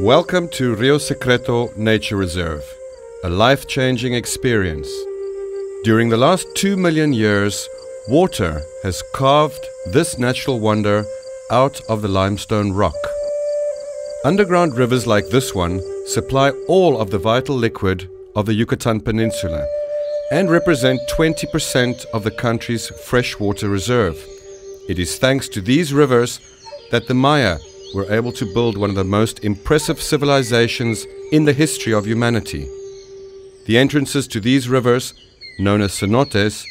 Welcome to Rio Secreto Nature Reserve, a life-changing experience. During the last 2 million years, water has carved this natural wonder out of the limestone rock. Underground rivers like this one supply all of the vital liquid of the Yucatan Peninsula and represent 20% of the country's freshwater reserve. It is thanks to these rivers that the Maya were able to build one of the most impressive civilizations in the history of humanity. The entrances to these rivers, known as cenotes,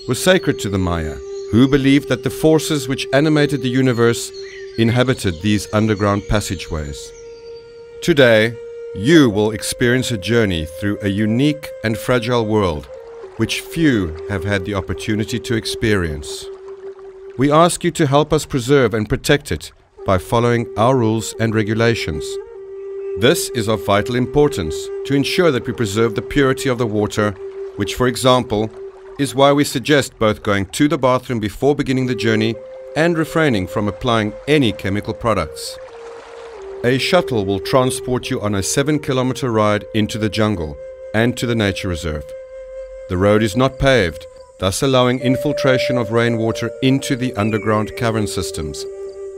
were sacred to the Maya, who believed that the forces which animated the universe inhabited these underground passageways. Today, you will experience a journey through a unique and fragile world, which few have had the opportunity to experience. We ask you to help us preserve and protect it by following our rules and regulations. This is of vital importance to ensure that we preserve the purity of the water, which, for example, is why we suggest both going to the bathroom before beginning the journey and refraining from applying any chemical products. A shuttle will transport you on a 7-kilometer ride into the jungle and to the nature reserve. The road is not paved, thus allowing infiltration of rainwater into the underground cavern systems,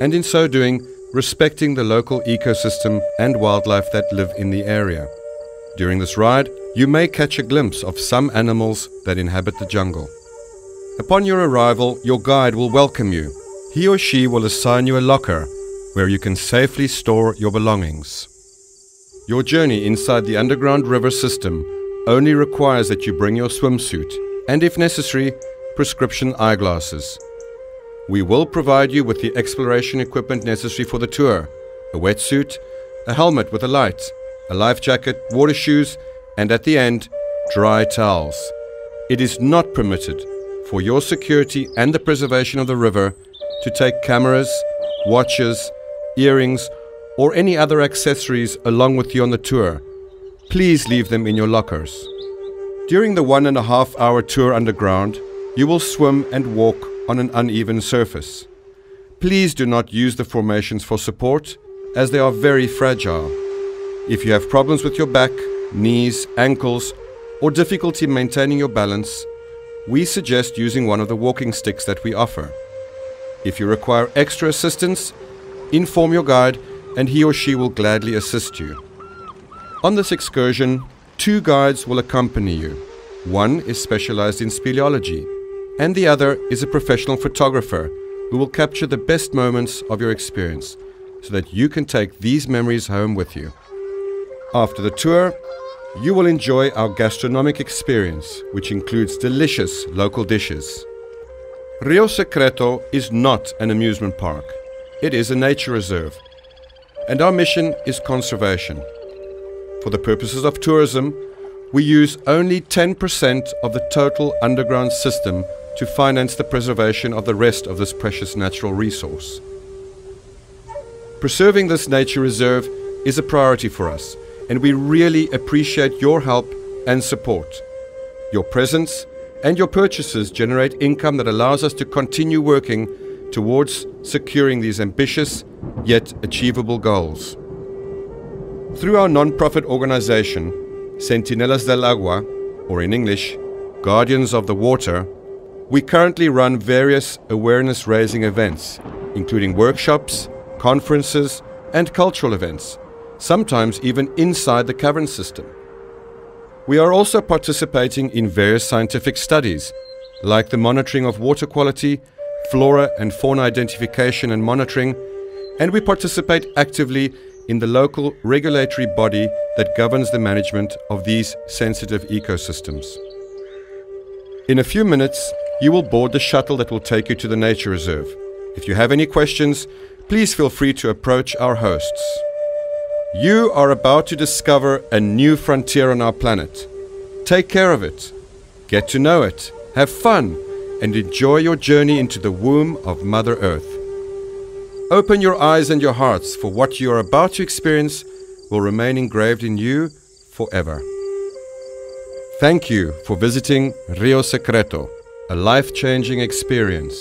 and in so doing, respecting the local ecosystem and wildlife that live in the area. During this ride, you may catch a glimpse of some animals that inhabit the jungle. Upon your arrival, your guide will welcome you. He or she will assign you a locker where you can safely store your belongings. Your journey inside the underground river system only requires that you bring your swimsuit and, if necessary, prescription eyeglasses. We will provide you with the exploration equipment necessary for the tour: a wetsuit, a helmet with a light, a life jacket, water shoes, and at the end, dry towels. It is not permitted, for your security and the preservation of the river, to take cameras, watches, earrings, or any other accessories along with you on the tour. Please leave them in your lockers. During the 1.5-hour tour underground, you will swim and walk on an uneven surface. Please do not use the formations for support, as they are very fragile. If you have problems with your back, knees, ankles, or difficulty maintaining your balance, we suggest using one of the walking sticks that we offer. If you require extra assistance, inform your guide and he or she will gladly assist you. On this excursion, 2 guides will accompany you. One is specialized in speleology, and the other is a professional photographer who will capture the best moments of your experience so that you can take these memories home with you. After the tour, you will enjoy our gastronomic experience, which includes delicious local dishes. Rio Secreto is not an amusement park. It is a nature reserve, and our mission is conservation. For the purposes of tourism, we use only 10% of the total underground system to finance the preservation of the rest of this precious natural resource. Preserving this nature reserve is a priority for us, and we really appreciate your help and support. Your presence and your purchases generate income that allows us to continue working towards securing these ambitious yet achievable goals. Through our non-profit organization, Centinelas del Agua, or in English, Guardians of the Water, we currently run various awareness-raising events, including workshops, conferences, and cultural events, sometimes even inside the cavern system. We are also participating in various scientific studies, like the monitoring of water quality, flora and fauna identification and monitoring, and we participate actively in the local regulatory body that governs the management of these sensitive ecosystems. In a few minutes, you will board the shuttle that will take you to the nature reserve. If you have any questions, please feel free to approach our hosts. You are about to discover a new frontier on our planet. Take care of it, get to know it, have fun, and enjoy your journey into the womb of Mother Earth. Open your eyes and your hearts, for what you are about to experience will remain engraved in you forever. Thank you for visiting Rio Secreto, a life-changing experience.